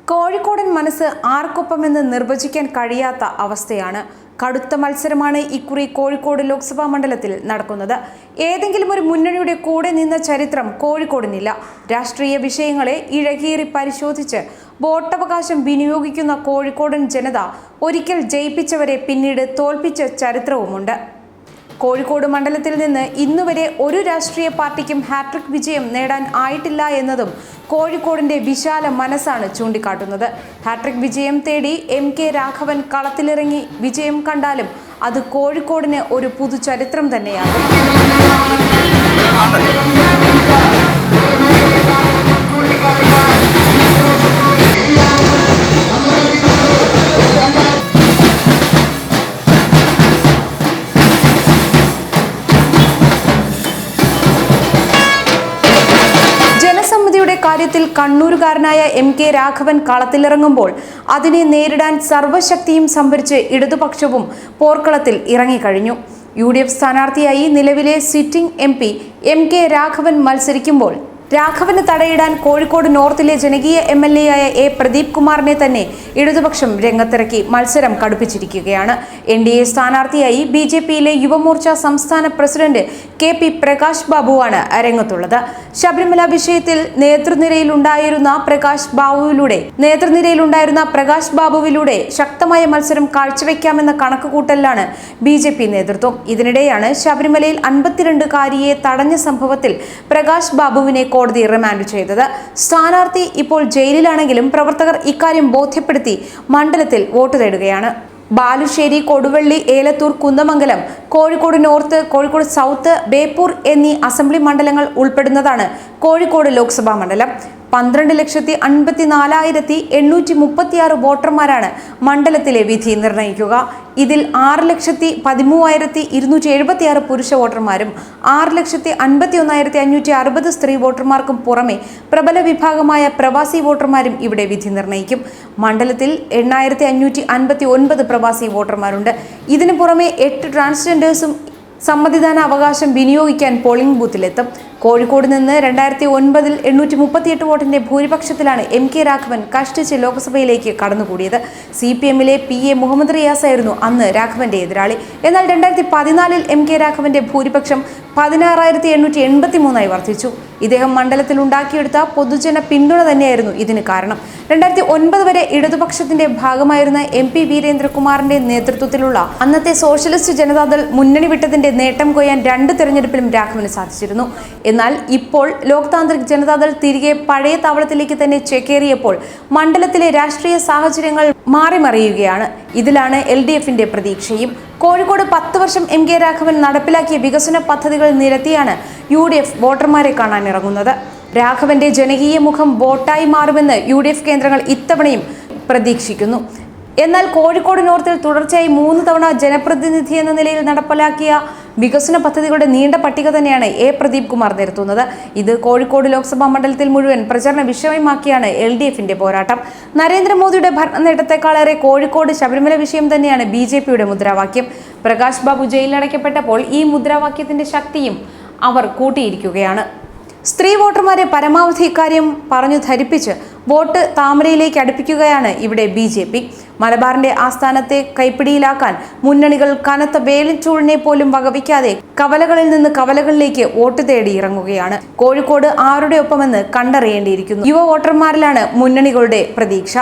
കോഴിക്കോടൻ മനസ്സ് ആർക്കൊപ്പമെന്ന് നിർവചിക്കാൻ കഴിയാത്ത അവസ്ഥയാണ്. കടുത്ത മത്സരമാണ് ഇക്കുറി കോഴിക്കോട് ലോക്സഭാ മണ്ഡലത്തിൽ നടക്കുന്നത്. ഏതെങ്കിലും ഒരു മുന്നണിയുടെ കൂടെ നിന്ന ചരിത്രം കോഴിക്കോടിനില്ല. രാഷ്ട്രീയ വിഷയങ്ങളെ ഇഴകീറി പരിശോധിച്ച് വോട്ടവകാശം വിനിയോഗിക്കുന്ന കോഴിക്കോടൻ ജനത ഒരിക്കൽ ജയിപ്പിച്ചവരെ പിന്നീട് തോൽപ്പിച്ച ചരിത്രവുമുണ്ട്. കോഴിക്കോട് മണ്ഡലത്തിൽ നിന്ന് ഇന്നുവരെ ഒരു രാഷ്ട്രീയ പാർട്ടിക്കും ഹാട്രിക് വിജയം നേടാൻ ആയിട്ടില്ല എന്നതും കോഴിക്കോടിന്റെ വിശാല മനസ്സാണ് ചൂണ്ടിക്കാട്ടുന്നത്. ഹാട്രിക് വിജയം തേടി MK രാഘവൻ കളത്തിലിറങ്ങി വിജയം കണ്ടാലും അത് കോഴിക്കോടിന് ഒരു പുതുചരിത്രം തന്നെയാകും. കാര്യത്തിൽ കണ്ണൂരുകാരനായ MK രാഘവൻ കളത്തിലിറങ്ങുമ്പോൾ അതിനെ നേരിടാൻ സർവശക്തിയും സംഭരിച്ച് ഇടതുപക്ഷവും പോർക്കളത്തിൽ ഇറങ്ങിക്കഴിഞ്ഞു. UDF സ്ഥാനാർത്ഥിയായി നിലവിലെ സിറ്റിംഗ് MP MK രാഘവൻ മത്സരിക്കുമ്പോൾ രാഘവന് തടയിടാൻ കോഴിക്കോട് നോർത്തിലെ ജനകീയ MLA ആയ A പ്രദീപ് കുമാറിനെ തന്നെ ഇടതുപക്ഷം രംഗത്തിറക്കി മത്സരം കടുപ്പിച്ചിരിക്കുകയാണ്. NDA സ്ഥാനാർത്ഥിയായി BJPയിലെ യുവമോർച്ച സംസ്ഥാന പ്രസിഡന്റ് KP പ്രകാശ് ബാബുവാണ് രംഗത്തുള്ളത്. ശബരിമല വിഷയത്തിൽ നേതൃനിരയിലുണ്ടായിരുന്ന പ്രകാശ് ബാബുവിലൂടെ ശക്തമായ മത്സരം കാഴ്ചവെക്കാമെന്ന കണക്കുകൂട്ടലിലാണ് BJP നേതൃത്വം. ഇതിനിടെയാണ് ശബരിമലയിൽ 52കാരിയെ തടഞ്ഞ സംഭവത്തിൽ പ്രകാശ് ബാബുവിനെ കോടതി റിമാൻഡ് ചെയ്തത്. സ്ഥാനാർത്ഥി ഇപ്പോൾ ജയിലിലാണെങ്കിലും പ്രവർത്തകർ ഇക്കാര്യം ബോധ്യപ്പെടുത്തി മണ്ഡലത്തിൽ വോട്ട് തേടുകയാണ്. ബാലുശ്ശേരി, കൊടുവള്ളി, ഏലത്തൂർ, കുന്ദമംഗലം, കോഴിക്കോട് നോർത്ത്, കോഴിക്കോട് സൗത്ത്, ബേപ്പൂർ എന്നീ അസംബ്ലി മണ്ഡലങ്ങൾ ഉൾപ്പെടുന്നതാണ് കോഴിക്കോട് ലോക്സഭാ മണ്ഡലം. 12,54,836 വോട്ടർമാരാണ് മണ്ഡലത്തിലെ വിധി നിർണ്ണയിക്കുക. ഇതിൽ 6,13,276 പുരുഷ വോട്ടർമാരും 6,51,560 സ്ത്രീ വോട്ടർമാർക്കും പുറമെ പ്രബല വിഭാഗമായ പ്രവാസി വോട്ടർമാരും ഇവിടെ വിധി നിർണ്ണയിക്കും. മണ്ഡലത്തിൽ 8,559 പ്രവാസി വോട്ടർമാരുണ്ട്. ഇതിനു പുറമെ 8 ട്രാൻസ്ജെൻഡേഴ്സും സമ്മതിദാന അവകാശം വിനിയോഗിക്കാൻ പോളിംഗ് ബൂത്തിലെത്തും. കോഴിക്കോട് നിന്ന് 2009 838 വോട്ടിന്റെ ഭൂരിപക്ഷത്തിലാണ് MK രാഘവൻ കഷ്ടിച്ച് ലോക്സഭയിലേക്ക് കടന്നുകൂടിയത്. CPMലെ PA മുഹമ്മദ് റിയാസ് ആയിരുന്നു അന്ന് രാഘവന്റെ എതിരാളി. എന്നാൽ 2014 MK രാഘവന്റെ ഭൂരിപക്ഷം 16,883 വർദ്ധിച്ചു. ഇദ്ദേഹം മണ്ഡലത്തിൽ ഉണ്ടാക്കിയെടുത്ത പൊതുജന പിന്തുണ തന്നെയായിരുന്നു ഇതിന് കാരണം. 2009 വരെ ഇടതുപക്ഷത്തിന്റെ ഭാഗമായിരുന്ന MP വീരേന്ദ്രകുമാറിന്റെ നേതൃത്വത്തിലുള്ള അന്നത്തെ സോഷ്യലിസ്റ്റ് ജനതാദൾ മുന്നണി വിട്ടതിന്റെ നേട്ടം കൊയ്യാൻ 2 തെരഞ്ഞെടുപ്പിലും രാഘവന് സാധിച്ചിരുന്നു. എന്നാൽ ഇപ്പോൾ ലോക് താന്ത്രിക് ജനതാദൾ തിരികെ പഴയ താവളത്തിലേക്ക് തന്നെ ചേക്കേറിയപ്പോൾ മണ്ഡലത്തിലെ രാഷ്ട്രീയ സാഹചര്യങ്ങൾ മാറിമറിയുകയാണ്. ഇതിലാണ് LDFന്റെ പ്രതീക്ഷയും. കോഴിക്കോട് 10 വർഷം MK രാഘവൻ നടപ്പിലാക്കിയ വികസന പദ്ധതികൾ നിരത്തിയാണ് UDF വോട്ടർമാരെ കാണാനിറങ്ങുന്നത്. രാഘവന്റെ ജനകീയ മുഖം വോട്ടായി മാറുമെന്ന് UDF കേന്ദ്രങ്ങൾ ഇത്തവണയും പ്രതീക്ഷിക്കുന്നു. എന്നാൽ കോഴിക്കോട് നോർത്തിൽ തുടർച്ചയായി 3 തവണ ജനപ്രതിനിധി എന്ന നിലയിൽ നടപ്പിലാക്കിയ വികസന പദ്ധതികളുടെ നീണ്ട പട്ടിക തന്നെയാണ് A പ്രദീപ് കുമാർ നിരത്തുന്നത്. ഇത് കോഴിക്കോട് ലോക്സഭാ മണ്ഡലത്തിൽ മുഴുവൻ പ്രചരണ വിഷയമാക്കിയാണ് LDFന്റെ പോരാട്ടം. നരേന്ദ്രമോദിയുടെ ഭരണ നേട്ടത്തെക്കാളേറെ കോഴിക്കോട് ശബരിമല വിഷയം തന്നെയാണ് BJPയുടെ മുദ്രാവാക്യം. പ്രകാശ് ബാബു ജയിലിലടയ്ക്കപ്പെട്ടപ്പോൾ ഈ മുദ്രാവാക്യത്തിന്റെ ശക്തിയും അവർ കൂട്ടിയിരിക്കുകയാണ്. സ്ത്രീ വോട്ടർമാരെ പരമാവധി ഇക്കാര്യം പറഞ്ഞു ധരിപ്പിച്ച് വോട്ട് താമരയിലേക്ക് അടുപ്പിക്കുകയാണ് ഇവിടെ BJP. മലബാറിന്റെ ആസ്ഥാനത്തെ കൈപ്പിടിയിലാക്കാൻ മുന്നണികൾ കനത്ത വേലിച്ചൂടിനെ പോലും വകവയ്ക്കാതെ കവലകളിൽ നിന്ന് കവലകളിലേക്ക് വോട്ട് തേടി ഇറങ്ങുകയാണ്. കോഴിക്കോട് ആരുടെ ഒപ്പമെന്ന് കണ്ടറിയേണ്ടിയിരിക്കുന്നു. യുവ വോട്ടർമാരിലാണ് മുന്നണികളുടെ പ്രതീക്ഷ.